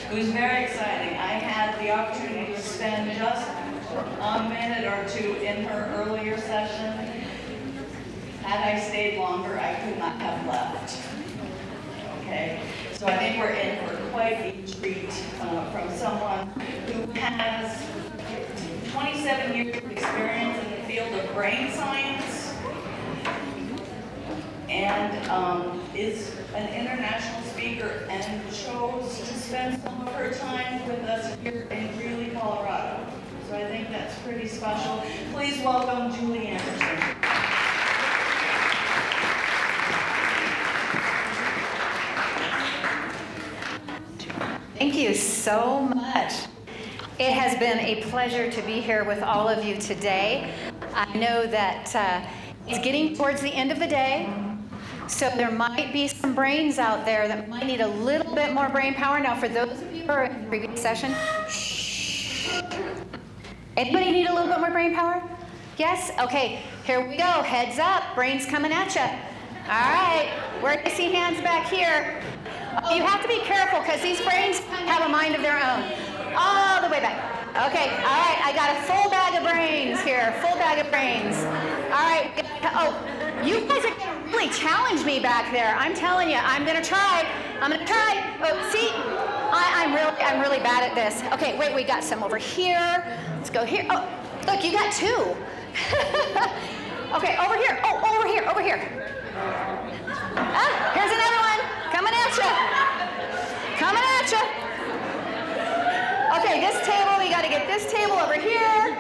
It was very exciting. I had the opportunity to spend just a minute or two in her earlier session. Had I stayed longer, I could not have left. Okay, so I think we're in for quite a treat from someone who has 27 years of experience in the field of brain science and is an international speaker and chose to spend some of her time with us here in Greeley, Colorado. So I think that's pretty special. Please welcome Julie Anderson. Thank you so much. It has been a pleasure to be here with all of you today. I know that it's getting towards the end of the day, so there might be some brains out there that might need a little bit more brain power. Now, for those of you who are in the previous session, shh. Anybody need a little bit more brain power? Yes? Okay, here we go. Heads up, brains coming at you. All right, where do I see hands back here? Oh, you have to be careful because these brains have a mind of their own. All the way back. Okay, all right, I got a full bag of brains here, full bag of brains. All right, oh, you guys are going to really challenge me back there. I'm telling you, I'm going to try. Oh, see, I'm really bad at this. Okay, wait, we got some over here. Let's go here. Oh, look, you got two. Okay, over here. Oh, over here. Ah, here's another one. Coming at you. Okay, this table, we got to get this table over here.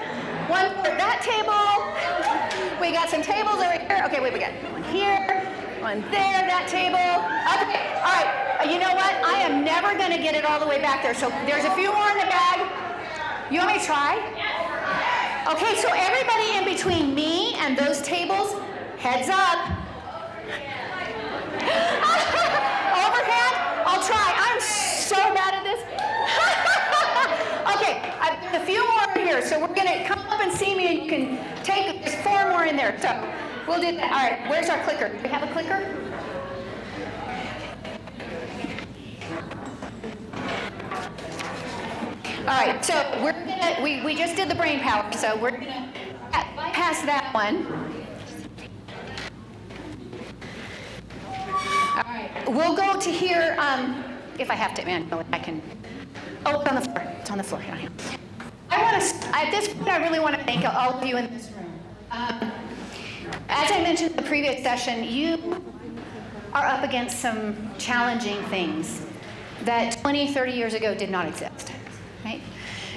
One for that table. We got some tables over here. Okay, wait, we got one here, one there, that table. Okay, all right. You know what? I am never going to get it all the way back there. So there's a few more in the bag. You want me to try? Okay, so everybody in between me and those tables, heads up. Overhand, I'll try. I'm so bad at this. Okay, I've got a few more over here, so we're going to come up and see me, and you can take, there's 4 more in there. So we'll do that. All right, where's our clicker? Do we have a clicker? All right, so we're gonna, we just did the brain power, so we're gonna bypass that one. All right, we'll go to here, if I have to, man, I can, oh, it's on the floor, down here. At this point, I really want to thank all of you in this room. As I mentioned in the previous session, you are up against some challenging things that 20, 30 years ago did not exist, right?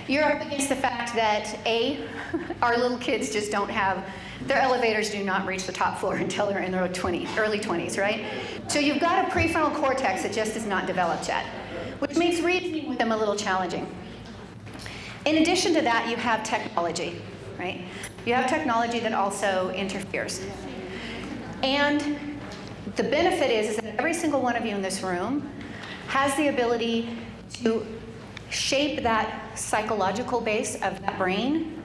You're up against the fact that, our little kids just don't have, their elevators do not reach the top floor until they're in their early 20s, right? So you've got a prefrontal cortex that just is not developed yet, which makes reasoning with them a little challenging. In addition to that, you have technology, right? You have technology that also interferes. And the benefit is that every single one of you in this room has the ability to shape that psychological base of that brain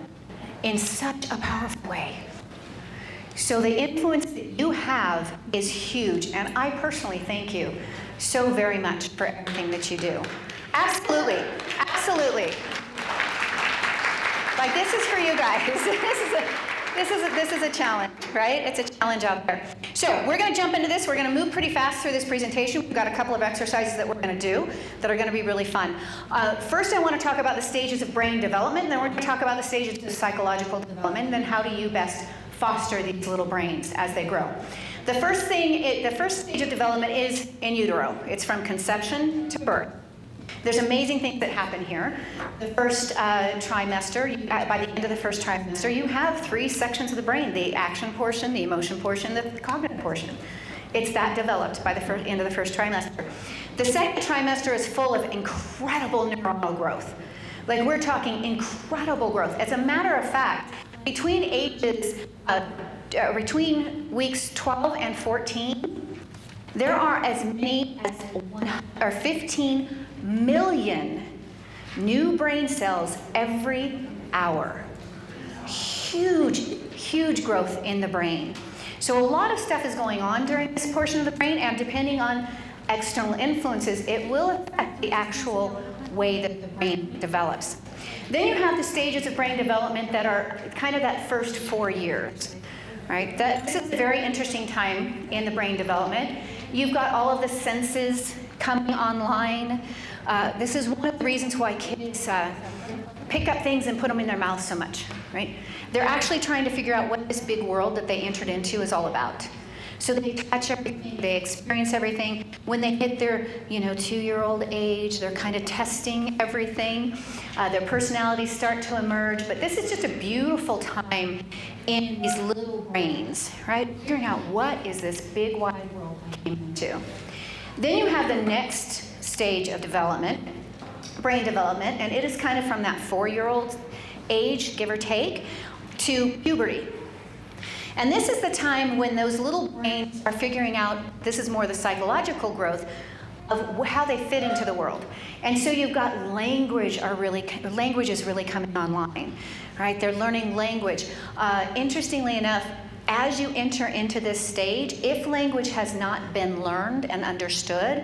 in such a powerful way. So the influence that you have is huge, and I personally thank you so very much for everything that you do. Absolutely. Like, this is for you guys. This is a challenge, right? It's a challenge out there. So we're going to jump into this. We're going to move pretty fast through this presentation. We've got a couple of exercises that we're going to do that are going to be really fun. First, I want to talk about the stages of brain development, and then we're going to talk about the stages of psychological development, and then how do you best foster these little brains as they grow. The first stage of development is in utero. It's from conception to birth. There's amazing things that happen here. The first trimester, by the end of the first trimester, you have 3 sections of the brain: the action portion, the emotion portion, the cognitive portion. It's that developed by the end of the first trimester. The second trimester is full of incredible neuronal growth. Like, we're talking incredible growth. As a matter of fact, between weeks 12 and 14, there are as many as 15 million new brain cells every hour. Huge growth in the brain. So a lot of stuff is going on during this portion of the brain, and depending on external influences, it will affect the actual way that the brain develops. Then you have the stages of brain development that are kind of that first 4 years, right? This is a very interesting time in the brain development. You've got all of the senses coming online. This is one of the reasons why kids pick up things and put them in their mouth so much, right? They're actually trying to figure out what this big world that they entered into is all about. So they touch everything, they experience everything. When they hit their, 2-year-old age, they're kind of testing everything. Their personalities start to emerge. But this is just a beautiful time in these little brains, right? Figuring out what is this big wide world I came into. Then you have the next stage of development, brain development, and it is kind of from that 4-year-old age, give or take, to puberty. And this is the time when those little brains are figuring out, this is more the psychological growth of how they fit into the world. And so you've got language is really coming online, right? They're learning language. Interestingly enough, as you enter into this stage, if language has not been learned and understood,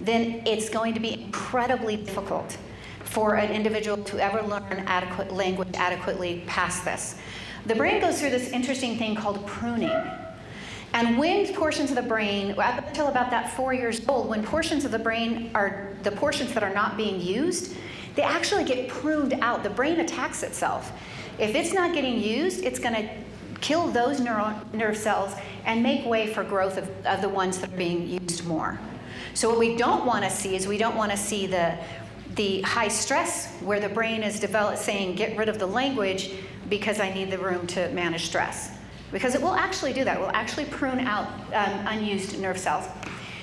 then it's going to be incredibly difficult for an individual to ever learn language adequately past this. The brain goes through this interesting thing called pruning. And when portions of the brain, up until about that 4 years old, when portions of the brain are the portions that are not being used, they actually get pruned out. The brain attacks itself. If it's not getting used, it's going to kill those nerve cells and make way for growth of the ones that are being used more. So what we don't want to see is we don't want to see the high stress where the brain is saying, get rid of the language because I need the room to manage stress. Because it will actually do that. It will actually prune out unused nerve cells.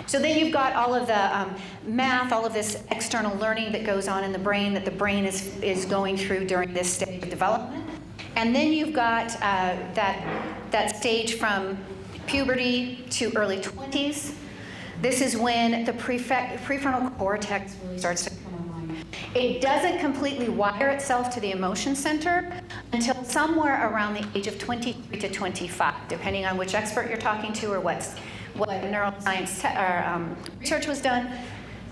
So then you've got all of the math, all of this external learning that goes on in the brain that the brain is going through during this stage of development. And then you've got that stage from puberty to early 20s. This is when the prefrontal cortex really starts to come online. It doesn't completely wire itself to the emotion center until somewhere around the age of 23 to 25, depending on which expert you're talking to or what neuroscience research was done.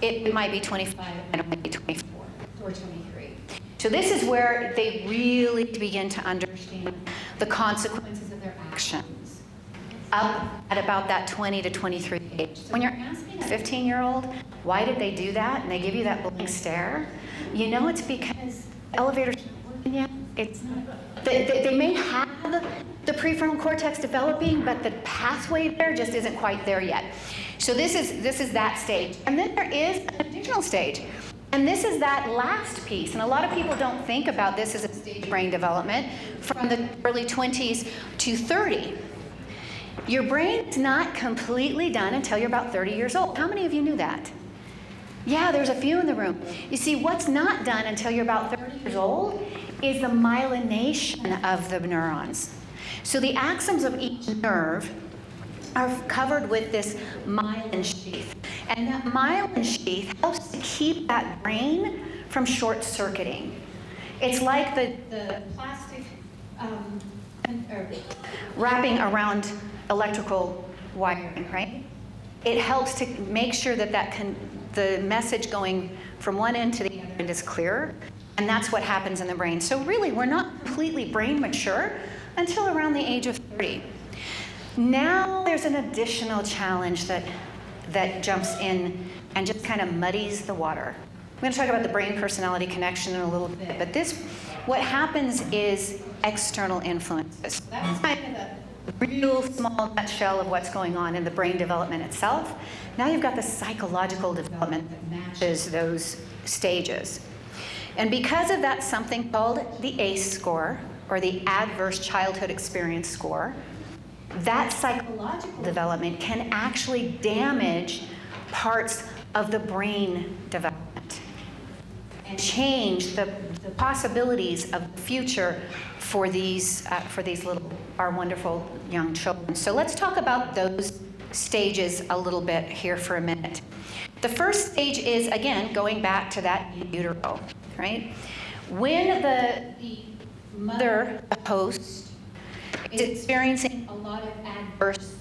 It might be 25 and it might be 24 or 23. So this is where they really begin to understand the consequences of their actions up at about that 20 to 23 age. When you're asking a 15-year-old, why did they do that? And they give you that blank stare, it's because the elevators aren't working yet. They may have the prefrontal cortex developing, but the pathway there just isn't quite there yet. So this is that stage. And then there is an additional stage. And this is that last piece. And a lot of people don't think about this as a stage of brain development from the early 20s to 30. Your brain's not completely done until you're about 30 years old. How many of you knew that? Yeah, there's a few in the room. You see, what's not done until you're about 30 years old is the myelination of the neurons. So the axons of each nerve are covered with this myelin sheath. And that myelin sheath helps to keep that brain from short-circuiting. It's like the plastic wrapping around electrical wiring, right? It helps to make sure that the message going from one end to the other end is clear, and that's what happens in the brain. So really, we're not completely brain mature until around the age of 30. Now there's an additional challenge that jumps in and just kind of muddies the water. I'm going to talk about the brain-personality connection in a little bit, but what happens is external influences. So that's kind of the real small nutshell of what's going on in the brain development itself. Now you've got the psychological development that matches those stages. And because of that, something called the ACE score, or the Adverse Childhood Experience score, that psychological development can actually damage parts of the brain development and change the possibilities of the future for our wonderful young children. So let's talk about those stages a little bit here for a minute. The first stage is, again, going back to that in utero, right? When the mother, the host, is experiencing a lot of adverse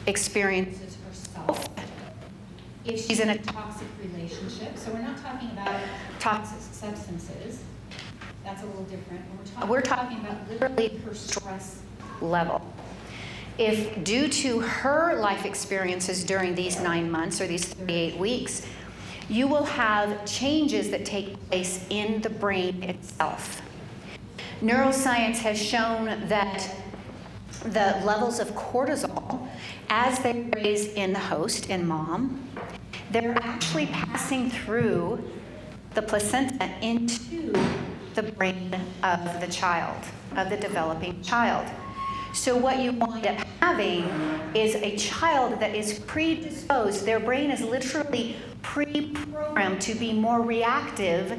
experiences herself, if she's in a toxic relationship. So we're not talking about toxic substances. That's a little different. We're talking about literally her stress level. If due to her life experiences during these 9 months or these 38 weeks, you will have changes that take place in the brain itself. Neuroscience has shown that the levels of cortisol, as they raise in the host, in mom, they're actually passing through the placenta into the brain of the child, of the developing child. So what you wind up having is a child that is predisposed. Their brain is literally pre-programmed to be more reactive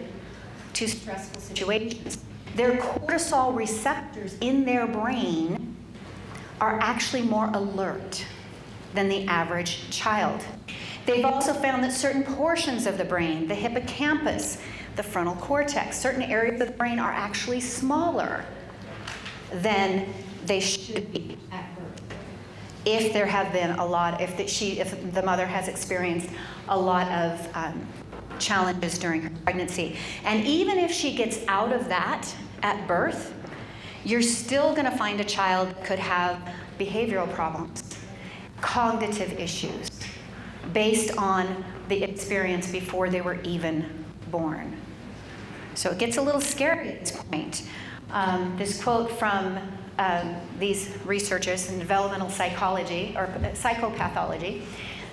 to stressful situations. Their cortisol receptors in their brain are actually more alert than the average child. They've also found that certain portions of the brain, the hippocampus, the frontal cortex, certain areas of the brain are actually smaller than they should be at birth. If there have been a lot, if the mother has experienced a lot of challenges during her pregnancy. And even if she gets out of that at birth, you're still going to find a child that could have behavioral problems, cognitive issues, based on the experience before they were even born. So it gets a little scary at this point. This quote from these researchers in developmental psychology or psychopathology: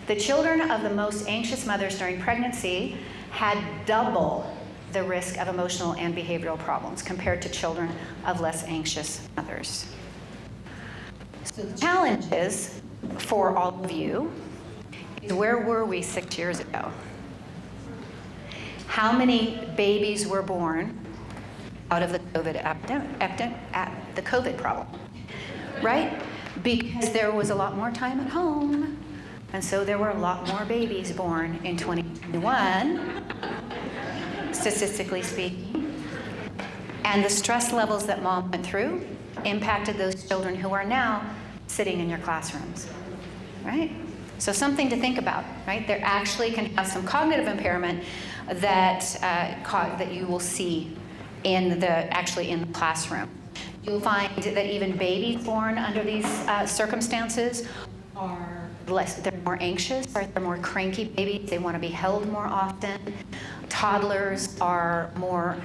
the children of the most anxious mothers during pregnancy had double the risk of emotional and behavioral problems compared to children of less anxious mothers. So the challenge is, for all of you, is where were we 6 years ago? How many babies were born out of the COVID problem, right? Because there was a lot more time at home, and so there were a lot more babies born in 2021, statistically speaking. And the stress levels that mom went through impacted those children who are now sitting in your classrooms, right? So something to think about, right? There actually can have some cognitive impairment that you will see in the classroom. You'll find that even babies born under these circumstances are they're more anxious, right? They're more cranky babies. They want to be held more often. Toddlers are more,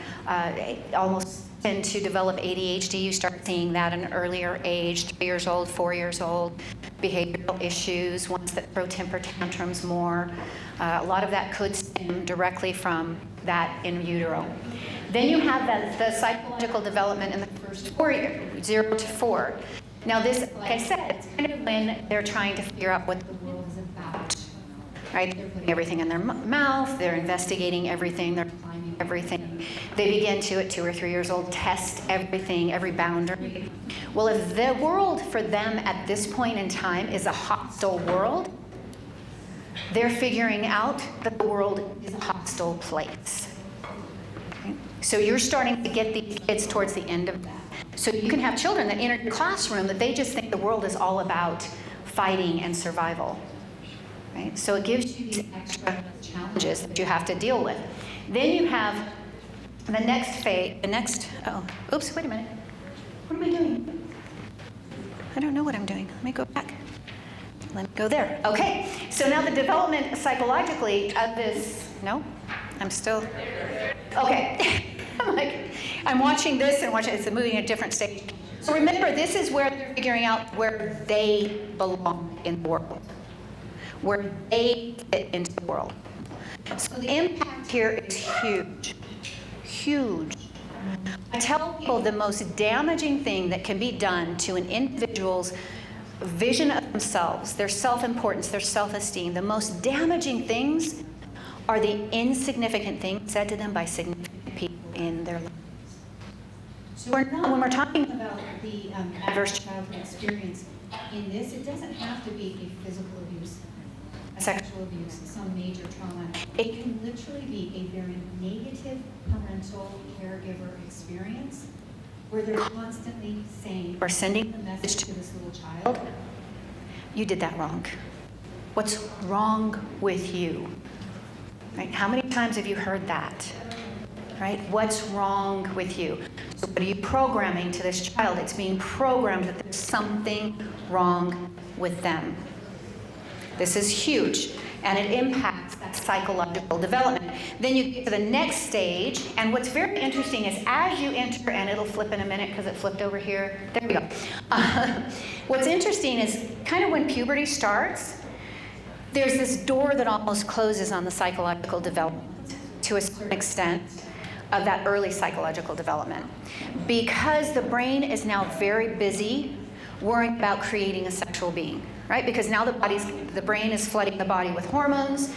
almost tend to develop ADHD. You start seeing that at an earlier age, 3 years old, 4 years old. Behavioral issues, ones that throw temper tantrums more. A lot of that could stem directly from that in utero. Then you have the psychological development in the first 4 years, 0 to 4. Now this, like I said, it's kind of when they're trying to figure out what the world is about, right? They're putting everything in their mouth, they're investigating everything, they're climbing everything. They begin to, at 2 or 3 years old, test everything, every boundary. Well, if the world for them at this point in time is a hostile world, they're figuring out that the world is a hostile place. Okay? So you're starting to get these kids towards the end of that. So you can have children that enter your classroom that they just think the world is all about fighting and survival. Right? So it gives you these extra challenges that you have to deal with. Then you have the next phase, wait a minute. What am I doing? I don't know what I'm doing. Let me go back. Let me go there. Okay, so now the development psychologically of this, no, I'm still, okay. I'm watching this and watching, it's moving at a different stage. So remember, this is where they're figuring out where they belong in the world, where they fit into the world. So the impact here is huge, huge. I tell people the most damaging thing that can be done to an individual's vision of themselves, their self-importance, their self-esteem, the most damaging things are the insignificant things said to them by significant people in their lives. So when we're talking about the adverse childhood experience in this, it doesn't have to be a physical abuse, a sexual abuse, some major trauma. It can literally be a very negative parental caregiver experience where they're constantly saying or sending a message to this little child, you did that wrong. What's wrong with you? Right? How many times have you heard that? Right? What's wrong with you? So what are you programming to this child? It's being programmed that there's something wrong with them. This is huge, and it impacts that psychological development. Then you get to the next stage, and what's very interesting is as you enter, and it'll flip in a minute because it flipped over here. There we go. What's interesting is kind of when puberty starts, there's this door that almost closes on the psychological development to a certain extent of that early psychological development, because the brain is now very busy worrying about creating a sexual being, right? Because now the brain is flooding the body with hormones,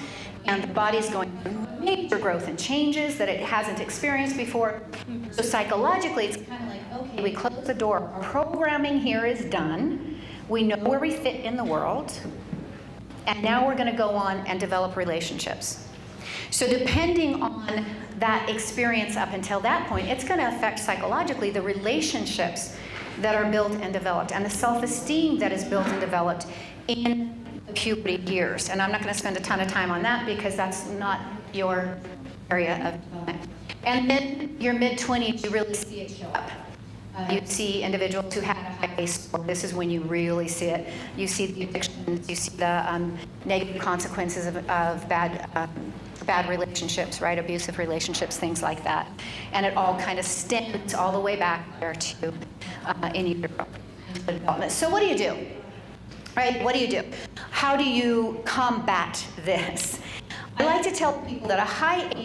and the body's going through major growth and changes that it hasn't experienced before. So psychologically, it's kind of like, okay, we close the door. Programming here is done. We know where we fit in the world, and now we're going to go on and develop relationships. So depending on that experience up until that point, it's going to affect psychologically the relationships that are built and developed, and the self-esteem that is built and developed in the puberty years. And I'm not going to spend a ton of time on that because that's not your area of development. And then your mid-20s, you really see it show up. You see individuals who have a high score. This is when you really see it. You see the addictions, you see the negative consequences of bad relationships, right? Abusive relationships, things like that. And it all kind of stems all the way back there to in utero development. So what do you do? Right? What do you do? How do you combat this? I like to tell people that a high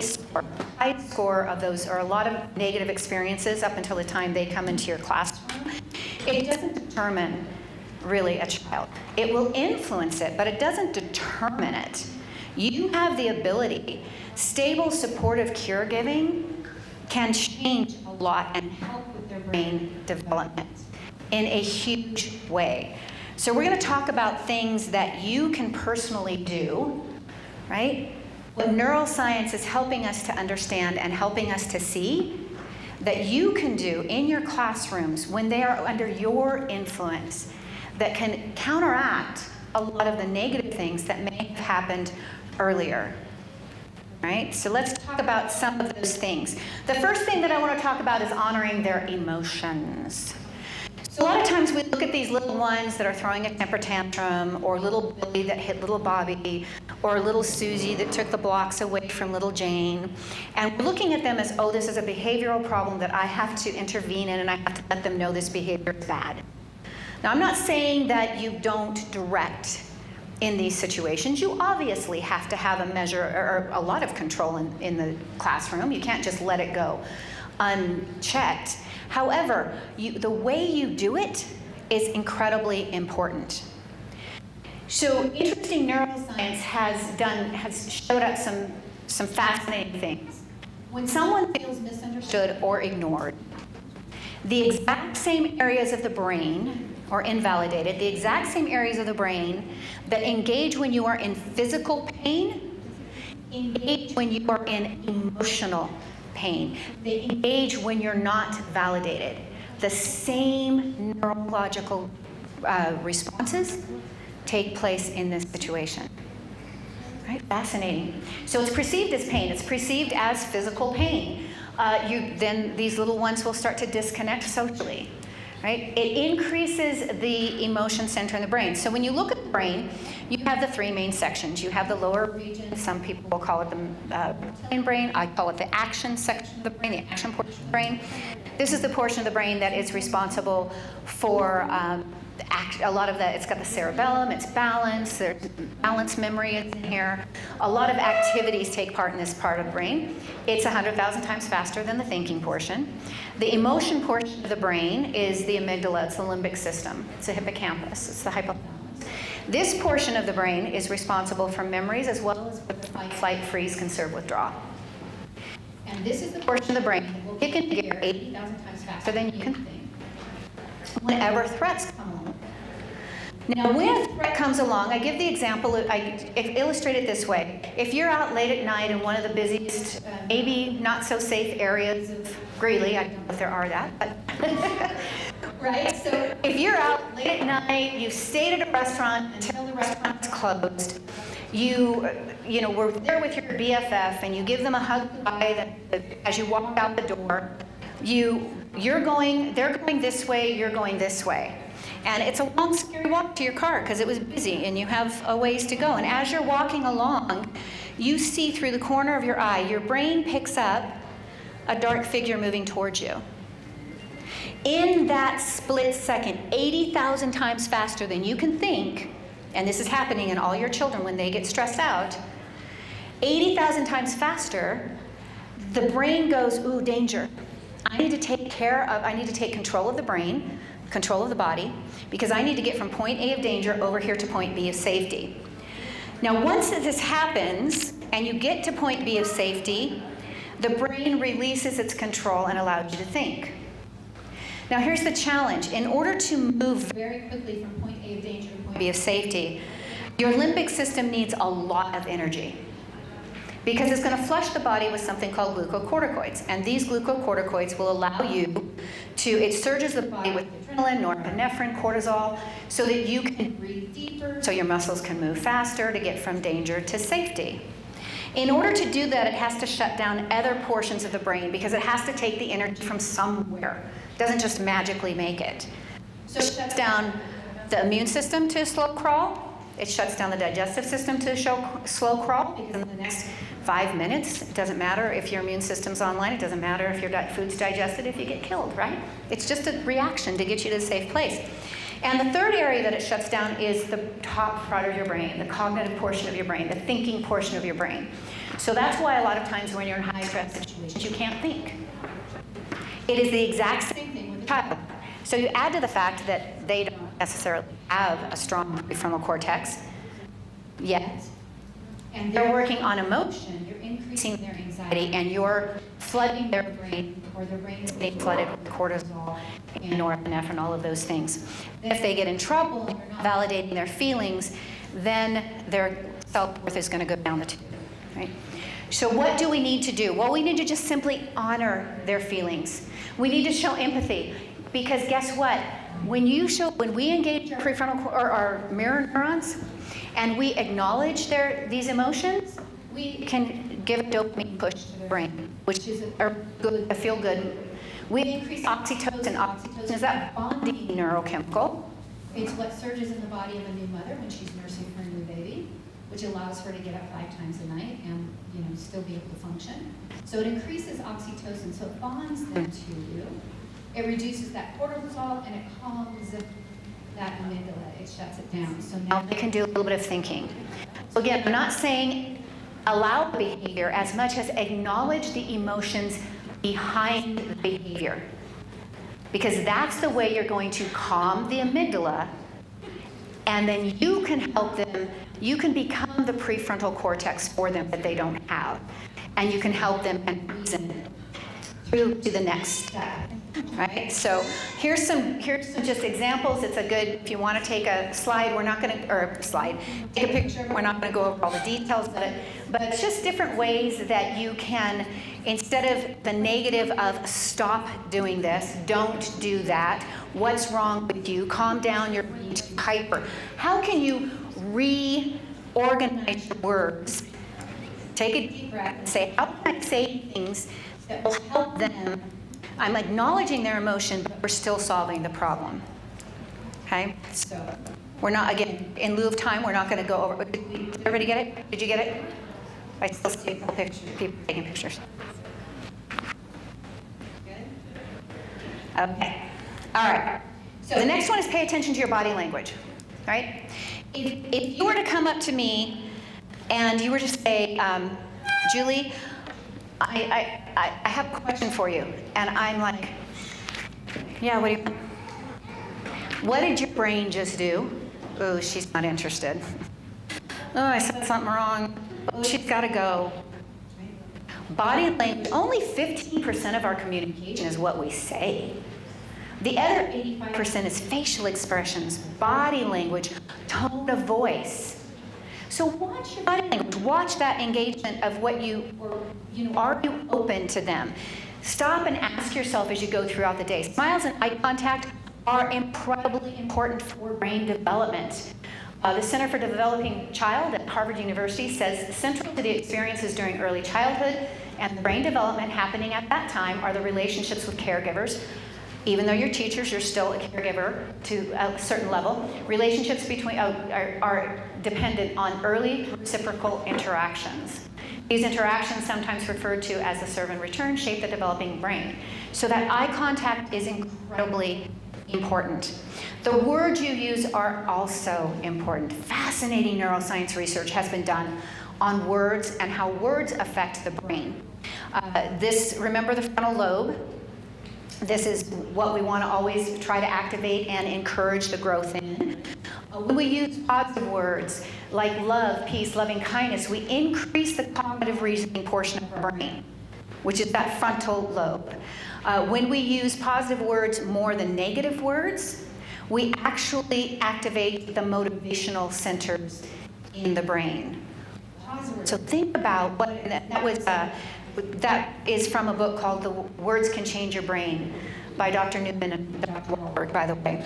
score of those are a lot of negative experiences up until the time they come into your classroom. It doesn't determine really a child. It will influence it, but it doesn't determine it. You have the ability. Stable, supportive caregiving can change a lot and help with their brain development in a huge way. So we're going to talk about things that you can personally do, right? What neuroscience is helping us to understand and helping us to see that you can do in your classrooms when they are under your influence that can counteract a lot of the negative things that may have happened earlier. Right? So let's talk about some of those things. The first thing that I want to talk about is honoring their emotions. So a lot of times we look at these little ones that are throwing a temper tantrum, or little Billy that hit little Bobby, or little Susie that took the blocks away from little Jane, and we're looking at them as, oh, this is a behavioral problem that I have to intervene in, and I have to let them know this behavior is bad. Now, I'm not saying that you don't direct in these situations. You obviously have to have a measure or a lot of control in the classroom. You can't just let it go unchecked. However, the way you do it is incredibly important. So interesting neuroscience has showed us some fascinating things. When someone feels misunderstood or ignored, the exact same areas of the brain, or invalidated, the exact same areas of the brain that engage when you are in physical pain, engage when you are in emotional pain. They engage when you're not validated. The same neurological responses take place in this situation. Right? Fascinating. So it's perceived as pain. It's perceived as physical pain. Then these little ones will start to disconnect socially. Right? It increases the emotion center in the brain. So when you look at the brain, you have the three main sections. You have the lower region. Some people will call it the reptilian brain. I call it the action section of the brain, the action portion of the brain. This is the portion of the brain that is responsible for a lot of the, it's got the cerebellum, it's balance, there's balance memory is in here. A lot of activities take part in this part of the brain. It's 100,000 times faster than the thinking portion. The emotion portion of the brain is the amygdala, it's the limbic system. It's the hippocampus, it's the hypothalamus. This portion of the brain is responsible for memories as well as fight, flight, freeze, conserve, withdraw. And this is the portion of the brain that will kick into gear 80,000 times faster than you can think whenever threats come along. Now, when a threat comes along, I give the example, I illustrate it this way. If you're out late at night in one of the busiest, maybe not so safe areas of Greeley, I don't know if there are that, right? So if you're out late at night, you've stayed at a restaurant until the restaurant's closed, you know, we're there with your BFF and you give them a hug goodbye as you walk out the door, they're going this way, you're going this way. And it's a long, scary walk to your car because it was busy and you have a ways to go. And as you're walking along, you see through the corner of your eye, your brain picks up a dark figure moving towards you. In that split second, 80,000 times faster than you can think, and this is happening in all your children when they get stressed out, 80,000 times faster, the brain goes, ooh, danger. I need to take control of the brain, control of the body, because I need to get from point A of danger over here to point B of safety. Now, once this happens, and you get to point B of safety, the brain releases its control and allows you to think. Now, here's the challenge. In order to move very quickly from point A of danger to point B of safety, your limbic system needs a lot of energy because it's going to flush the body with something called glucocorticoids. And these glucocorticoids will allow you it surges the body with adrenaline, norepinephrine, cortisol, so that you can breathe deeper, so your muscles can move faster to get from danger to safety. In order to do that, it has to shut down other portions of the brain because it has to take the energy from somewhere. It doesn't just magically make it. So it shuts down the immune system to slow crawl. It shuts down the digestive system to slow crawl because in the next 5 minutes, it doesn't matter if your immune system's online, it doesn't matter if your food's digested, if you get killed, right? It's just a reaction to get you to a safe place. And the third area that it shuts down is the top part of your brain, the cognitive portion of your brain, the thinking portion of your brain. So that's why a lot of times when you're in high stress situations, you can't think. It is the exact same thing with a child. So you add to the fact that they don't necessarily have a strong prefrontal cortex yet, and they're working on emotion, you're increasing their anxiety, and you're flooding their brain, or their brain is being flooded with cortisol and norepinephrine, all of those things. If they get in trouble and you're not validating their feelings, then their self-worth is going to go down the tube, right? So what do we need to do? Well, we need to just simply honor their feelings. We need to show empathy, because guess what? When we engage our prefrontal or our mirror neurons, and we acknowledge these emotions, we can give a dopamine push to the brain, which is a feel-good. We increase oxytocin. Oxytocin is that bonding neurochemical. It's what surges in the body of a new mother when she's nursing her new baby, which allows her to get up 5 times a night and still be able to function. So it increases oxytocin, so it bonds them to you. It reduces that cortisol and it calms that amygdala. It shuts it down. So now they can do a little bit of thinking. So again, I'm not saying allow behavior as much as acknowledge the emotions behind the behavior, because that's the way you're going to calm the amygdala, and then you can help them. You can become the prefrontal cortex for them that they don't have, and you can help them and reason through to the next step. Right? So here's some just examples. It's a good, if you want to take a slide, take a picture. We're not going to go over all the details of it, but it's just different ways that you can, instead of the negative of stop doing this, don't do that, what's wrong with you, calm down, you're hyper. How can you reorganize your words? Take a deep breath and say, how can I say things that will help them? I'm acknowledging their emotion, but we're still solving the problem. Okay? So we're not, again, in lieu of time, we're not going to go over. Did everybody get it? Did you get it? I still see pictures, people taking pictures. Good? Okay. All right. So the next one is pay attention to your body language. Right? If you were to come up to me and you were to say, Julie, I have a question for you. And I'm like, yeah, what did your brain just do? Oh, she's not interested. Oh, I said something wrong. Oh, she's got to go. Body language, only 15% of our communication is what we say. The other 85% is facial expressions, body language, tone of voice. So watch your body language. Watch that engagement of are you open to them? Stop and ask yourself as you go throughout the day. Smiles and eye contact are incredibly important for brain development. The Center for Developing Child at Harvard University says central to the experiences during early childhood and brain development happening at that time are the relationships with caregivers. Even though you're teachers, you're still a caregiver to a certain level. Relationships between are dependent on early reciprocal interactions. These interactions, sometimes referred to as the serve and return, shape the developing brain. So that eye contact is incredibly important. The words you use are also important. Fascinating neuroscience research has been done on words and how words affect the brain. Remember the frontal lobe? This is what we want to always try to activate and encourage the growth in. When we use positive words like love, peace, loving kindness, we increase the cognitive reasoning portion of our brain, which is that frontal lobe. When we use positive words more than negative words, we actually activate the motivational centers in the brain. So think about what that is from a book called The Words Can Change Your Brain by Dr. Newman and Dr. Wahlberg, by the way.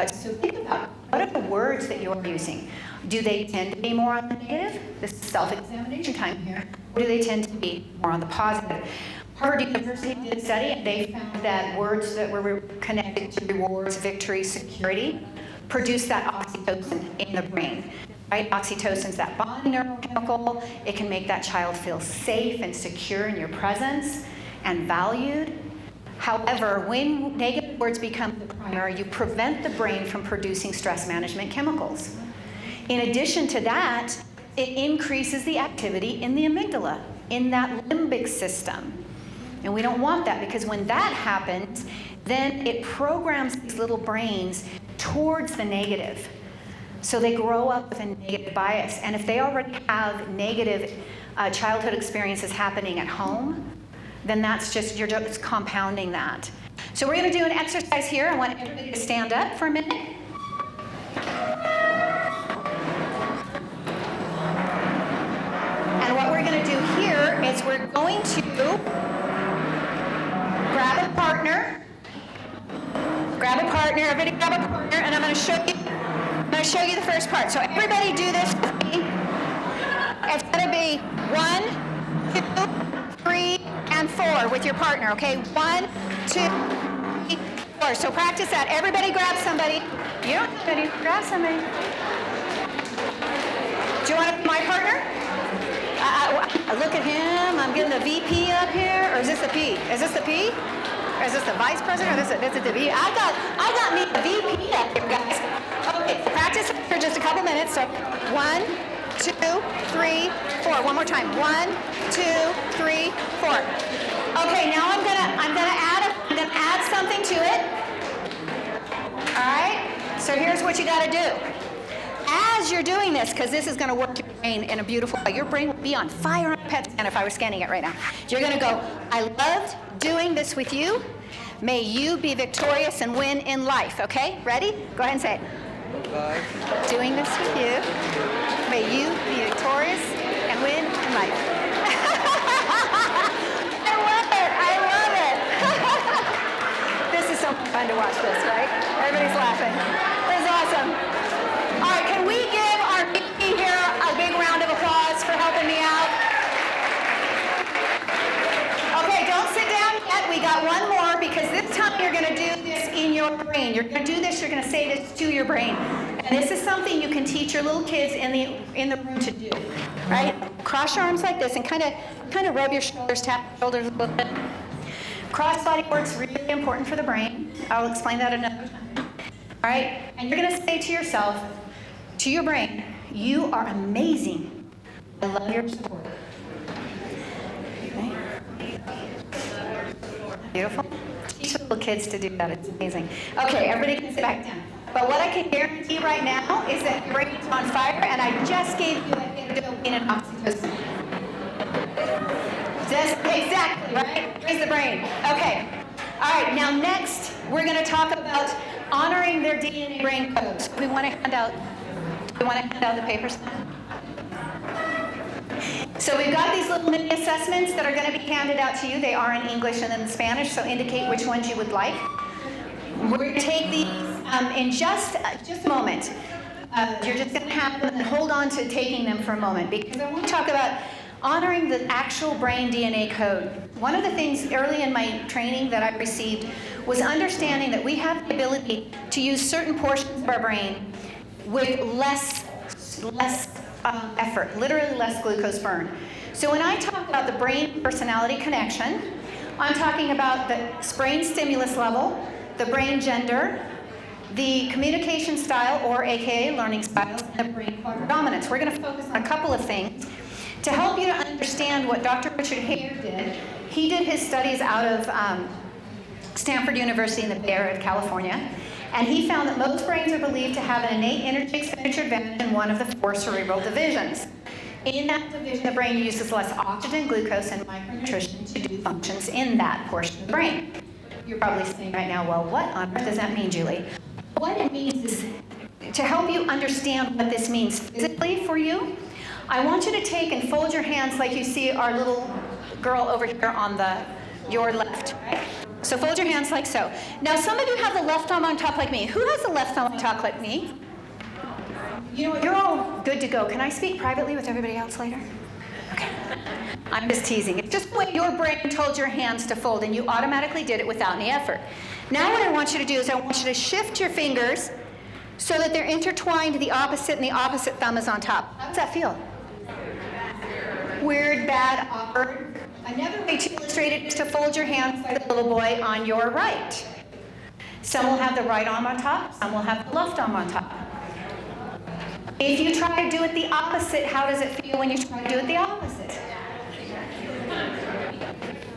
So think about what are the words that you're using. Do they tend to be more on the negative? This is self-examination time here. Or do they tend to be more on the positive? Harvard University did a study, and they found that words that were connected to rewards, victory, security, produce that oxytocin in the brain. Right? Oxytocin is that bonding neurochemical. It can make that child feel safe and secure in your presence and valued. However, when negative words become the primary, you prevent the brain from producing stress management chemicals. In addition to that, it increases the activity in the amygdala, in that limbic system. And we don't want that, because when that happens, then it programs these little brains towards the negative. So they grow up with a negative bias. And if they already have negative childhood experiences happening at home, then that's just, you're just compounding that. So we're going to do an exercise here. I want everybody to stand up for a minute. And what we're going to do here is we're going to grab a partner. Everybody grab a partner, and I'm going to show you the first part. So everybody do this with me. It's going to be 1, 2, 3, and 4 with your partner, okay? 1, 2, 3, 4. So practice that. Everybody grab somebody. You don't have to grab somebody. Do you want to be my partner? Look at him. I'm getting the VP up here. Or is this the P? Is this the P? Or is this the vice president? Or this is the V? I got me the VP up here, guys. Okay, practice for just a couple minutes. So 1, 2, 3, 4. One more time. 1, 2, 3, 4. Okay, now I'm gonna add something to it. All right. So here's what you got to do. As you're doing this, because this is going to work your brain in a beautiful way. Your brain will be on fire on a PET scan if I were scanning it right now. You're going to go, I loved doing this with you. May you be victorious and win in life. Okay? Ready? Go ahead and say it. Doing this with you. May you be victorious and win in life. I love it. This is so fun to watch this, right? Everybody's laughing. This is awesome. All right, can we give our VP here a big round of applause for helping me out? Okay, don't sit down yet. We got one more, because this time you're going to do this in your brain. You're going to do this, you're going to say this to your brain. And this is something you can teach your little kids in the room to do. Right? Cross your arms like this and kind of rub your shoulders, tap your shoulders a little bit. Cross-body work's really important for the brain. I'll explain that another time. All right? And you're going to say to yourself, to your brain, you are amazing. I love your support. Okay. Beautiful. Teach little kids to do that. It's amazing. Okay, everybody can sit back down. But what I can guarantee right now is that your brain is on fire, and I just gave you a hit of dopamine and oxytocin. Exactly, right? Raise the brain. Okay. All right, now next, we're going to talk about honoring their DNA brain codes. We want to hand out the papers. So we've got these little mini assessments that are going to be handed out to you. They are in English and in Spanish, so indicate which ones you would like. We're going to take these in just a moment. You're just going to have them and hold on to taking them for a moment, because I want to talk about honoring the actual brain DNA code. One of the things early in my training that I received was understanding that we have the ability to use certain portions of our brain with less effort, literally less glucose burn. So when I talk about the brain-personality connection, I'm talking about the brain stimulus level, the brain gender, the communication style, or AKA learning styles, and the brain dominance. We're going to focus on a couple of things to help you to understand what Dr. Richard Hare did. He did his studies out of Stanford University in the Bay Area of California, and he found that most brains are believed to have an innate energy expenditure advantage in one of the 4 cerebral divisions. In that division, the brain uses less oxygen, glucose, and micronutrition to do functions in that portion of the brain. You're probably saying right now, well, what on earth does that mean, Julie? What it means is, to help you understand what this means physically for you, I want you to take and fold your hands like you see our little girl over here on your left. Right? So fold your hands like so. Now, some of you have the left arm on top like me. Who has the left arm on top like me? You know what? You're all good to go. Can I speak privately with everybody else later? Okay. I'm just teasing. It's just the way your brain told your hands to fold, and you automatically did it without any effort. Now what I want you to do is I want you to shift your fingers so that they're intertwined to the opposite, and the opposite thumb is on top. How does that feel? Weird, bad, awkward. Another way to illustrate it is to fold your hands like the little boy on your right. Some will have the right arm on top, some will have the left arm on top. If you try to do it the opposite, how does it feel when you try to do it the opposite?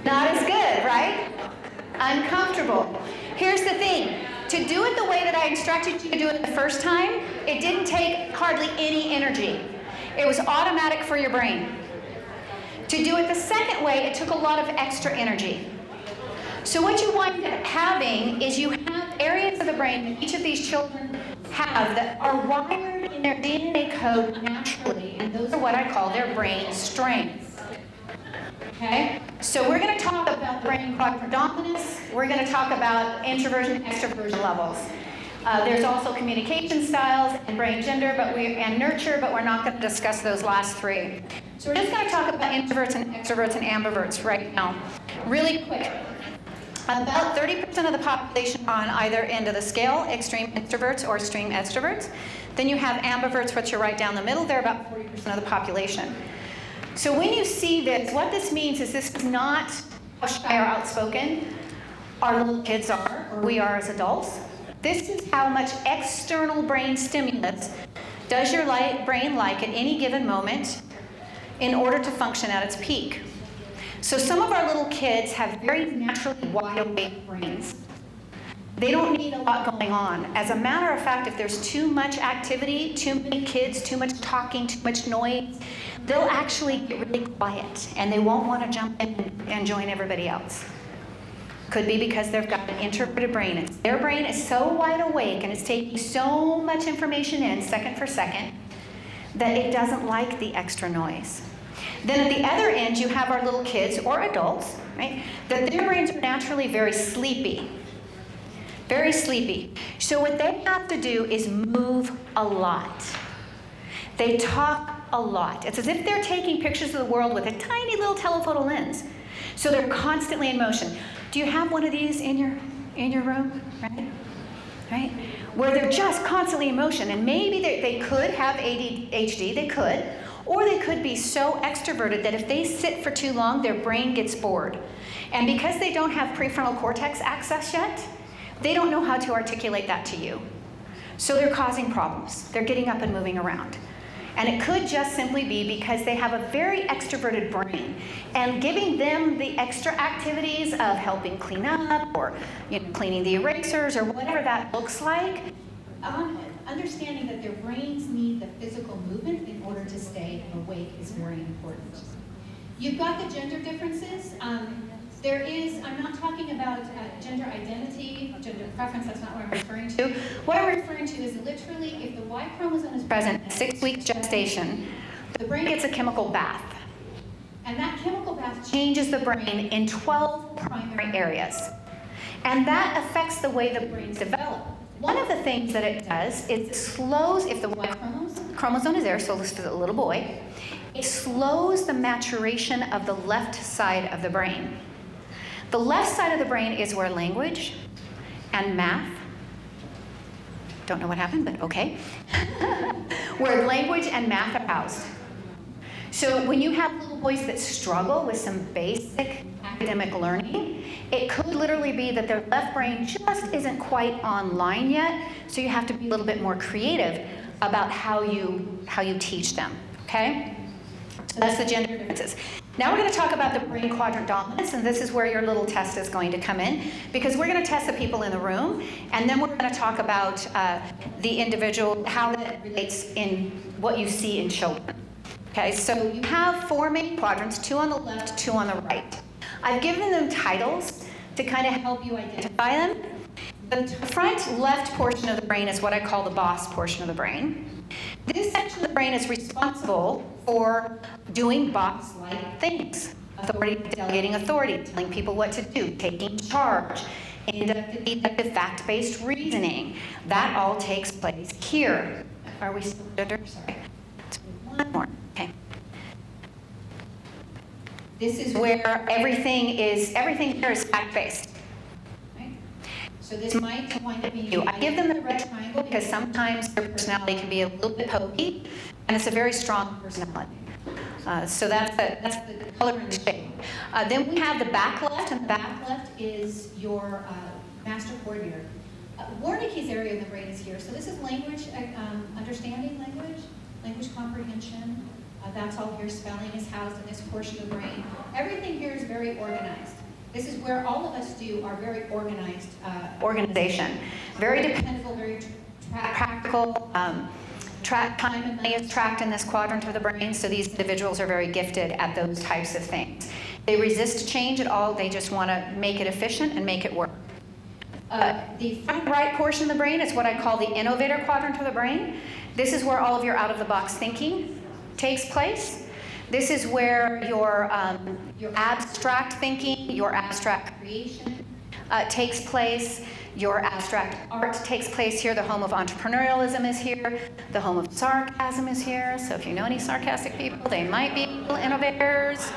Not as good, right? Uncomfortable. Here's the thing. To do it the way that I instructed you to do it the first time, it didn't take hardly any energy. It was automatic for your brain. To do it the second way, it took a lot of extra energy. So what you wind up having is you have areas of the brain that each of these children have that are wired in their DNA code naturally, and those are what I call their brain strengths. Okay? So we're going to talk about brain predominance. We're going to talk about introversion, extroversion levels. There's also communication styles and brain gender and nurture, but we're not going to discuss those last 3. So we're just going to talk about introverts and extroverts and ambiverts right now. Really quick. About 30% of the population on either end of the scale, extreme introverts or extreme extroverts. Then you have ambiverts, which are right down the middle. They're about 40% of the population. So when you see this, what this means is this is not how shy or outspoken our little kids are, or we are as adults. This is how much external brain stimulus does your brain like at any given moment in order to function at its peak. So some of our little kids have very naturally wide awake brains. They don't need a lot going on. As a matter of fact, if there's too much activity, too many kids, too much talking, too much noise, they'll actually get really quiet and they won't want to jump in and join everybody else. Could be because they've got an introverted brain. Their brain is so wide awake and it's taking so much information in second for second that it doesn't like the extra noise. Then at the other end, you have our little kids or adults, right? That their brains are naturally very sleepy. Very sleepy. So what they have to do is move a lot. They talk a lot. It's as if they're taking pictures of the world with a tiny little telephoto lens. So they're constantly in motion. Do you have one of these in your room, right? Where they're just constantly in motion, and maybe they could have ADHD, they could, or they could be so extroverted that if they sit for too long, their brain gets bored. And because they don't have prefrontal cortex access yet, they don't know how to articulate that to you. So they're causing problems. They're getting up and moving around. And it could just simply be because they have a very extroverted brain. And giving them the extra activities of helping clean up or cleaning the erasers or whatever that looks like, understanding that their brains need the physical movement in order to stay awake is very important. You've got the gender differences. I'm not talking about gender identity, gender preference, that's not what I'm referring to. What I'm referring to is literally if the Y chromosome is present at 6 weeks gestation, the brain gets a chemical bath. And that chemical bath changes the brain in 12 primary areas. And that affects the way the brains develop. One of the things that it does is it slows, if the Y chromosome is there, so this is a little boy, it slows the maturation of the left side of the brain. The left side of the brain is where language and math, don't know what happened, but okay, where language and math are housed. So when you have little boys that struggle with some basic academic learning, it could literally be that their left brain just isn't quite online yet, so you have to be a little bit more creative about how you teach them, okay? So that's the gender differences. Now we're going to talk about the brain quadrant dominance, and this is where your little test is going to come in, because we're going to test the people in the room, and then we're going to talk about the individual, how that relates in what you see in children. Okay, so you have 4 main quadrants, 2 on the left, 2 on the right. I've given them titles to kind of help you identify them. The front left portion of the brain is what I call the boss portion of the brain. This section of the brain is responsible for doing boss-like things. Delegating authority, telling people what to do, taking charge, inductive fact-based reasoning. That all takes place here. Are we still under? Sorry. One more. Okay. This is where everything here is fact-based. Right? So this might wind up being you. I give them the red triangle because sometimes their personality can be a little bit pokey, and it's a very strong personality. So that's the color and shape. Then we have the back left, and the back left is your master coordinator. Wernicke's area of the brain is here. So this is language, understanding language comprehension. That's all here. Spelling is housed in this portion of the brain. Everything here is very organized. This is where all of us do our very organized organization. Very dependable, very practical. Time and money is tracked in this quadrant of the brain, so these individuals are very gifted at those types of things. They resist change at all. They just want to make it efficient and make it work. The front right portion of the brain is what I call the innovator quadrant of the brain. This is where all of your out-of-the-box thinking takes place. This is where your abstract thinking, your abstract creation takes place. Your abstract art takes place here. The home of entrepreneurialism is here. The home of sarcasm is here. So if you know any sarcastic people, they might be little innovators.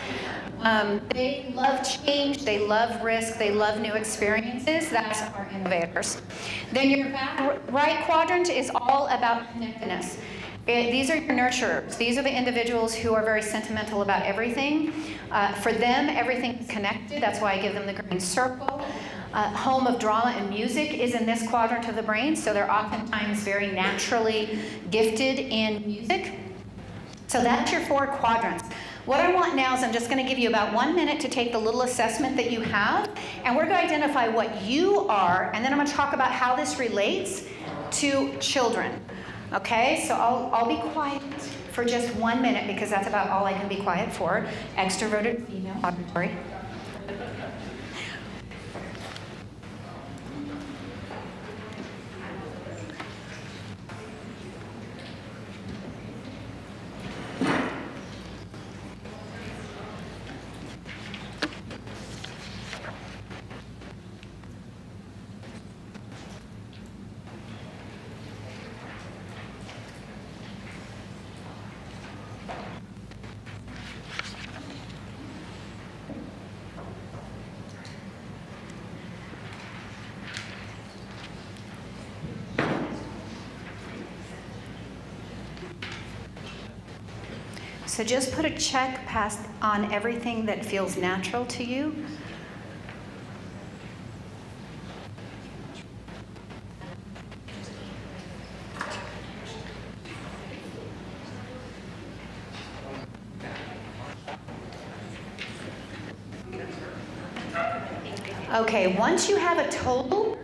They love change. They love risk. They love new experiences. That's our innovators. Then your back right quadrant is all about connectedness. These are your nurturers. These are the individuals who are very sentimental about everything. For them, everything is connected. That's why I give them the green circle. Home of drama and music is in this quadrant of the brain, so they're oftentimes very naturally gifted in music. So that's your 4 quadrants. What I want now is I'm just going to give you about 1 minute to take the little assessment that you have, and we're going to identify what you are, and then I'm going to talk about how this relates to children. Okay, so I'll be quiet for just 1 minute because that's about all I can be quiet for. Extroverted female auditory. So just put a check past on everything that feels natural to you. Okay, once you have a total,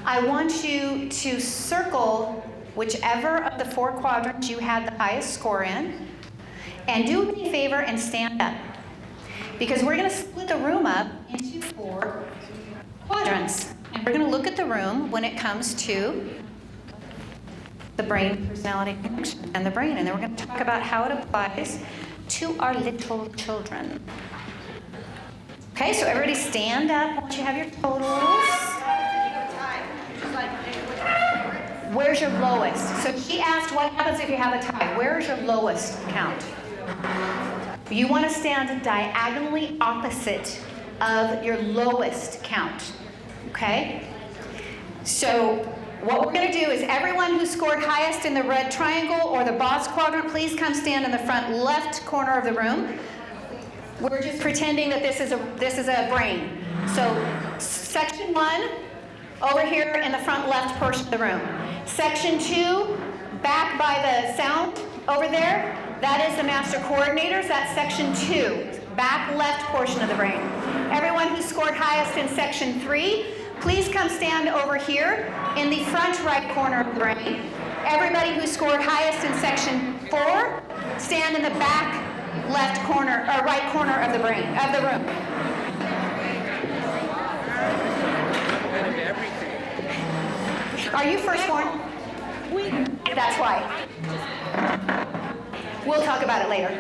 I want you to circle whichever of the 4 quadrants you had the highest score in. And do me a favor and stand up, because we're going to split the room up into 4 quadrants. And we're going to look at the room when it comes to the brain personality connection and the brain. And then we're going to talk about how it applies to our little children. Okay, so everybody stand up once you have your totals. Where's your lowest? So she asked, what happens if you have a tie? Where's your lowest count? You want to stand diagonally opposite of your lowest count. Okay? So what we're going to do is everyone who scored highest in the red triangle or the boss quadrant, please come stand in the front left corner of the room. We're just pretending that this is a brain. So section 1, over here in the front left portion of the room. Section 2, back by the sound over there, that is the master coordinators. That's section 2, back left portion of the brain. Everyone who scored highest in section 3, please come stand over here in the front right corner of the brain. Everybody who scored highest in section 4, stand in the back left corner or right corner of the brain of the room. Are you firstborn? That's why. We'll talk about it later.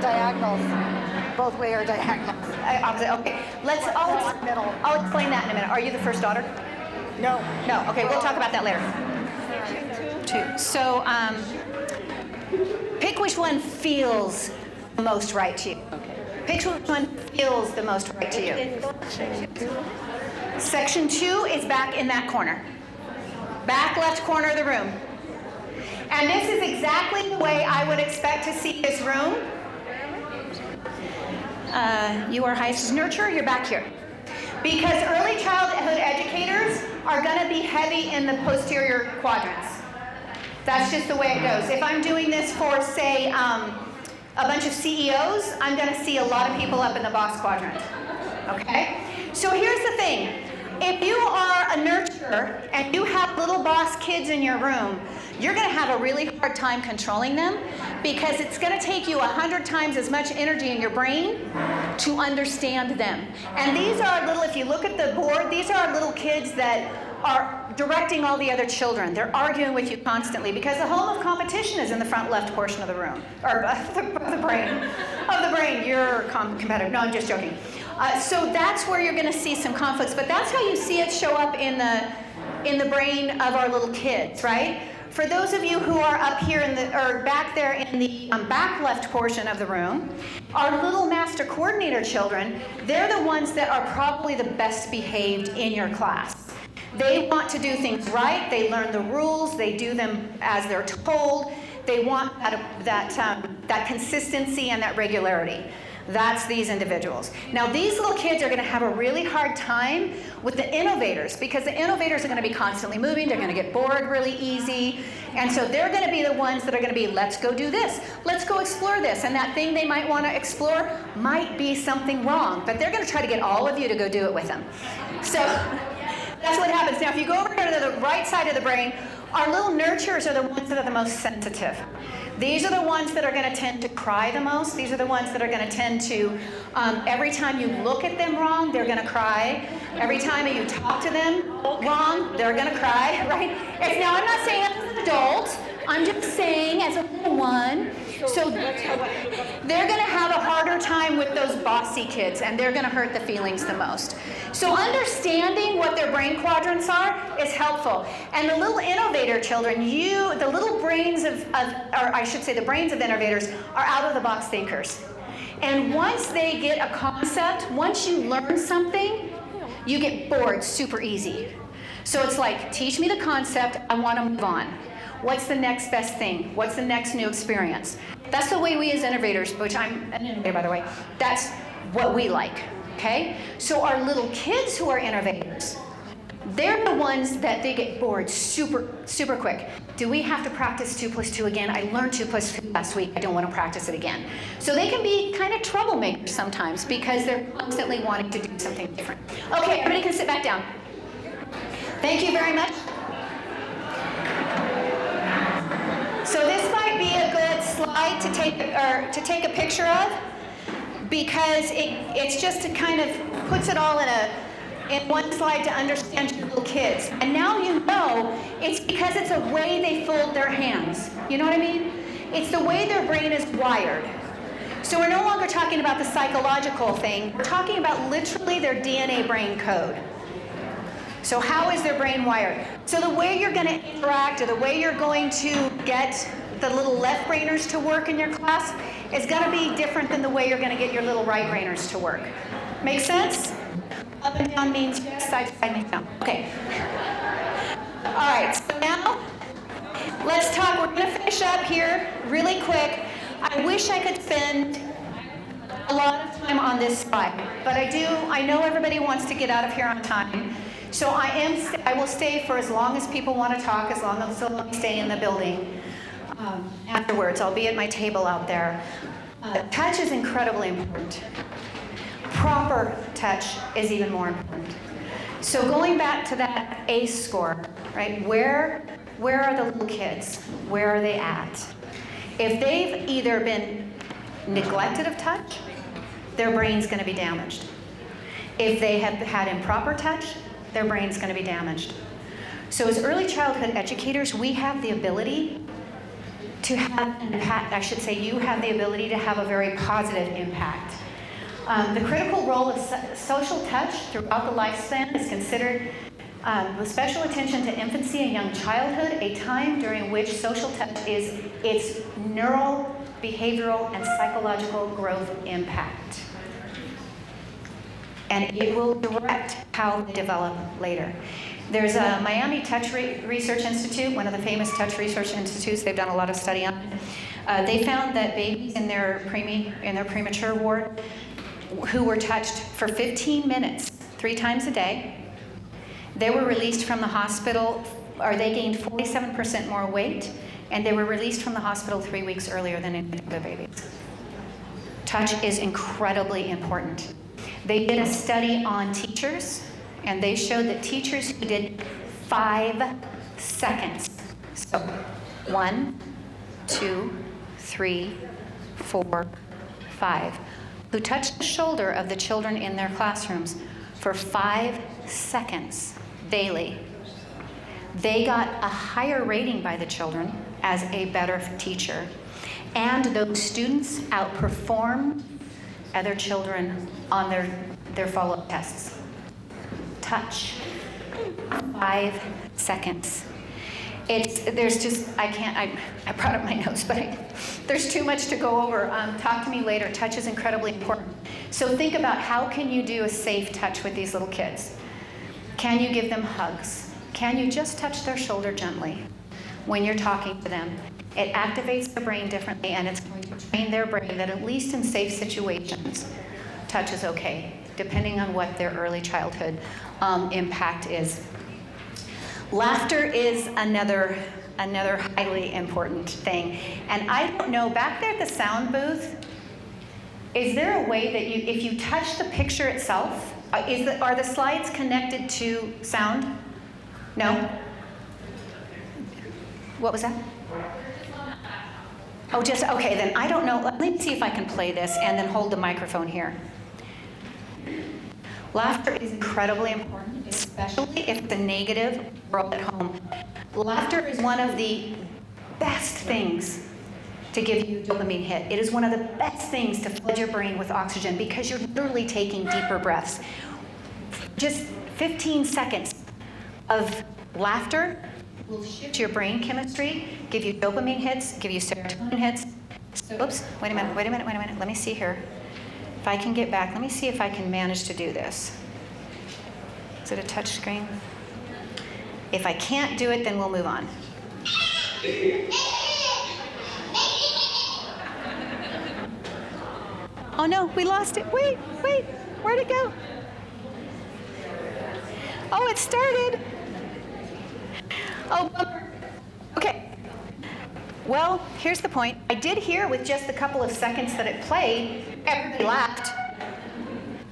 Diagonals. Both way or diagonals. Opposite. Okay. I'll explain that in a minute. Are you the first daughter? No. No. Okay. We'll talk about that later. Two. So, pick which one feels the most right to you. Okay. Pick which one feels the most right to you. Section 2 is back in that corner. Back left corner of the room. And this is exactly the way I would expect to see this room. You are highest nurture, you're back here. Because early childhood educators are going to be heavy in the posterior quadrants. That's just the way it goes. If I'm doing this for, say, a bunch of CEOs, I'm going to see a lot of people up in the boss quadrant. Okay? So here's the thing. If you are a nurturer and you have little boss kids in your room, you're going to have a really hard time controlling them because it's going to take you 100 times as much energy in your brain to understand them. And these are little, if you look at the board, these are little kids that are directing all the other children. They're arguing with you constantly because the home of competition is in the front left portion of the room, or the brain. You're competitive. No, I'm just joking. So that's where you're going to see some conflicts, but that's how you see it show up in the brain of our little kids, right? For those of you who are up here or back there in the back left portion of the room, our little master coordinator children, they're the ones that are probably the best behaved in your class. They want to do things right. They learn the rules. They do them as they're told. They want that consistency and that regularity. That's these individuals. Now, these little kids are going to have a really hard time with the innovators because the innovators are going to be constantly moving. They're going to get bored really easy. And so they're going to be the ones that are going to be, let's go do this. Let's go explore this. And that thing they might want to explore might be something wrong. But they're going to try to get all of you to go do it with them. So that's what happens. Now, if you go over here to the right side of the brain, our little nurturers are the ones that are the most sensitive. These are the ones that are going to tend to cry the most. These are the ones that are going to tend to, every time you look at them wrong, they're going to cry. Every time you talk to them wrong, they're going to cry, right? Now, I'm not saying as an adult. I'm just saying as a little one. So they're going to have a harder time with those bossy kids, and they're going to hurt the feelings the most. So understanding what their brain quadrants are is helpful. And the little innovator children, the little brains or I should say the brains of innovators are out-of-the-box thinkers. And once they get a concept, once you learn something, you get bored super easy. So it's like, teach me the concept, I want to move on. What's the next best thing? What's the next new experience? That's the way we as innovators, which I'm an innovator by the way, that's what we like, okay? So our little kids who are innovators, they're the ones that they get bored super, super quick. Do we have to practice 2 + 2 again? I learned 2 + 2 last week, I don't want to practice it again. So they can be kind of troublemakers sometimes because they're constantly wanting to do something different. Okay, everybody can sit back down. Thank you very much. So this might be a good slide to take a picture of because it's just to kind of puts it all in one slide to understand your little kids. And now you know it's because it's a way they fold their hands. You know what I mean? It's the way their brain is wired. So we're no longer talking about the psychological thing. We're talking about literally their DNA brain code. So how is their brain wired? So the way you're going to interact, or the way you're going to get the little left brainers to work in your class is going to be different than the way you're going to get your little right brainers to work. Make sense? Up and down means yes, side to side means no. Okay. All right, so now let's talk. We're going to finish up here really quick. I wish I could spend a lot of time on this slide, but I know everybody wants to get out of here on time. So I will stay for as long as people want to talk, as long as they'll stay in the building afterwards. I'll be at my table out there. Touch is incredibly important. Proper touch is even more important. So going back to that ACE score, right? Where are the little kids? Where are they at? If they've either been neglected of touch, their brain's going to be damaged. If they have had improper touch, their brain's going to be damaged. So as early childhood educators, we have the ability to have an impact. I should say you have the ability to have a very positive impact. The critical role of social touch throughout the lifespan is considered with special attention to infancy and young childhood, a time during which social touch is its neural, behavioral, and psychological growth impact. And it will direct how they develop later. There's a Miami Touch Research Institute, one of the famous touch research institutes. They've done a lot of study on it. They found that babies in their premature ward who were touched for 15 minutes, 3 times a day, they were released from the hospital, or they gained 47% more weight, and they were released from the hospital 3 weeks earlier than any other babies. Touch is incredibly important. They did a study on teachers, and they showed that teachers who did 5 seconds, so 1, 2, 3, 4, 5, who touched the shoulder of the children in their classrooms for 5 seconds daily, they got a higher rating by the children as a better teacher. And those students outperformed other children on their follow-up tests. Touch. 5 seconds. There's just, I brought up my notes, but there's too much to go over. Talk to me later. Touch is incredibly important. So think about how can you do a safe touch with these little kids? Can you give them hugs? Can you just touch their shoulder gently when you're talking to them? It activates their brain differently, and it's going to train their brain that at least in safe situations, touch is okay, depending on what their early childhood impact is. Laughter is another highly important thing. And I don't know, back there at the sound booth, is there a way that if you touch the picture itself, are the slides connected to sound? No? What was that? Oh, okay, then I don't know. Let me see if I can play this and then hold the microphone here. Laughter is incredibly important, especially if it's a negative world at home. Laughter is one of the best things to give you a dopamine hit. It is one of the best things to flood your brain with oxygen because you're literally taking deeper breaths. Just 15 seconds of laughter will shift your brain chemistry, give you dopamine hits, give you serotonin hits. Oops, wait a minute. Let me see here. If I can get back, let me see if I can manage to do this. Is it a touch screen? If I can't do it, then we'll move on. Oh no, we lost it. Wait, where'd it go? Oh, it started. Oh, bummer. Okay. Well, here's the point. I did hear with just a couple of seconds that it played, everybody laughed,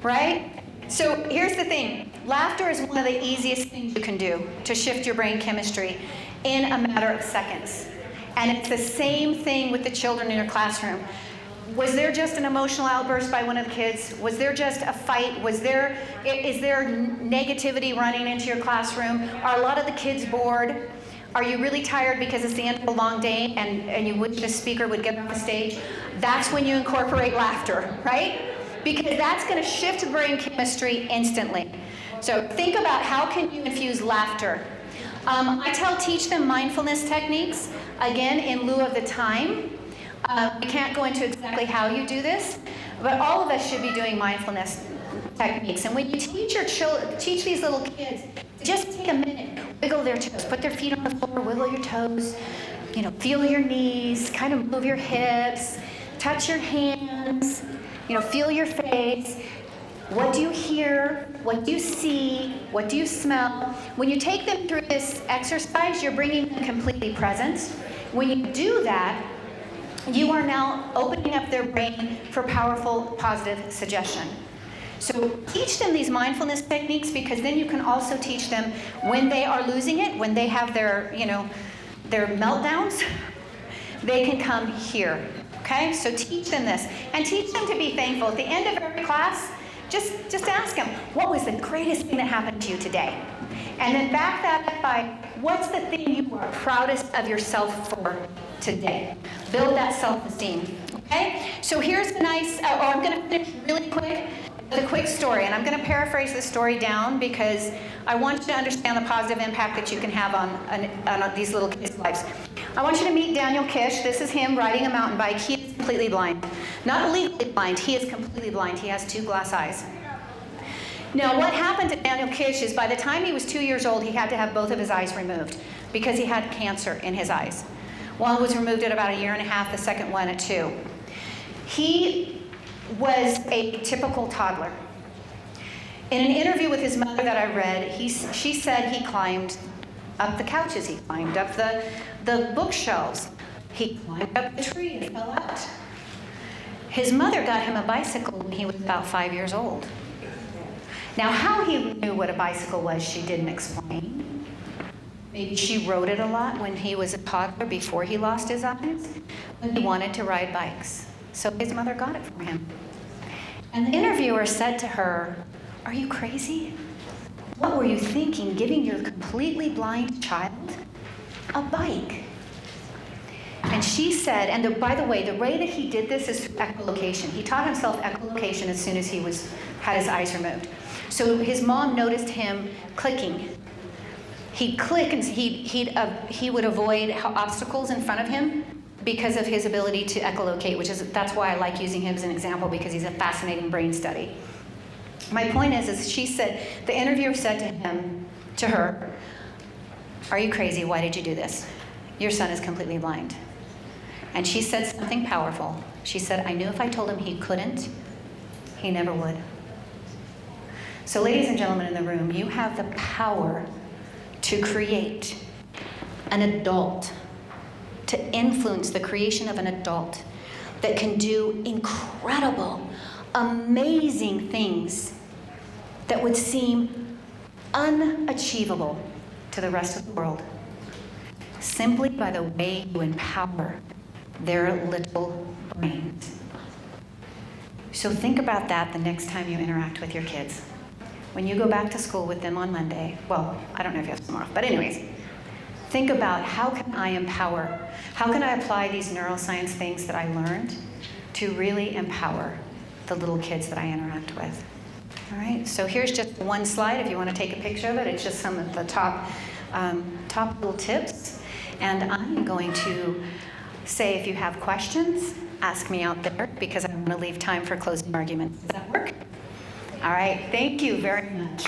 right? So here's the thing. Laughter is one of the easiest things you can do to shift your brain chemistry in a matter of seconds. And it's the same thing with the children in your classroom. Was there just an emotional outburst by one of the kids? Was there just a fight? Is there negativity running into your classroom? Are a lot of the kids bored? Are you really tired because it's the end of a long day and you wish the speaker would get off the stage? That's when you incorporate laughter, right? Because that's going to shift the brain chemistry instantly. So think about how can you infuse laughter. Teach them mindfulness techniques, again, in lieu of the time. We can't go into exactly how you do this, but all of us should be doing mindfulness techniques. And when you teach these little kids, just take a minute, wiggle their toes, put their feet on the floor, wiggle your toes, feel your knees, kind of move your hips, touch your hands, feel your face. What do you hear? What do you see? What do you smell? When you take them through this exercise, you're bringing them completely present. When you do that, you are now opening up their brain for powerful, positive suggestion. So teach them these mindfulness techniques, because then you can also teach them when they are losing it, when they have their meltdowns, they can come here. Okay? So teach them this. And teach them to be thankful. At the end of every class, just ask them, what was the greatest thing that happened to you today? And then back that up by, what's the thing you are proudest of yourself for today? Build that self-esteem, okay? So here's a nice, I'm going to finish really quick with a quick story. And I'm going to paraphrase the story down because I want you to understand the positive impact that you can have on these little kids' lives. I want you to meet Daniel Kish. This is him riding a mountain bike. He is completely blind. Not legally blind, he is completely blind. He has 2 glass eyes. Now, what happened to Daniel Kish is by the time he was 2 years old, he had to have both of his eyes removed because he had cancer in his eyes. One was removed at about 1.5 years, the second one at 2. He was a typical toddler. In an interview with his mother that I read, she said he climbed up the couches, he climbed up the bookshelves, he climbed up the tree and fell out. His mother got him a bicycle when he was about 5 years old. Now, how he knew what a bicycle was, she didn't explain. Maybe she rode it a lot when he was a toddler before he lost his eyes, but he wanted to ride bikes. So his mother got it for him. And the interviewer said to her, "Are you crazy? What were you thinking, giving your completely blind child a bike?" And she said, and by the way, the way that he did this is echolocation. He taught himself echolocation as soon as he had his eyes removed. So his mom noticed him clicking. He'd click and he would avoid obstacles in front of him because of his ability to echolocate, that's why I like using him as an example, because he's a fascinating brain study. My point is she said, the interviewer said to her, "Are you crazy? Why did you do this? Your son is completely blind." And she said something powerful. She said, "I knew if I told him he couldn't, he never would." So ladies and gentlemen in the room, you have the power to create an adult, to influence the creation of an adult that can do incredible, amazing things that would seem unachievable to the rest of the world, simply by the way you empower their little brains. So think about that the next time you interact with your kids. When you go back to school with them on Monday, well, I don't know if you have some off, but anyways, think about how can I empower, how can I apply these neuroscience things that I learned to really empower the little kids that I interact with. All right, so here's just one slide if you want to take a picture of it. It's just some of the top little tips. And I'm going to say, if you have questions, ask me out there, because I'm going to leave time for closing arguments. Does that work? All right, thank you very much.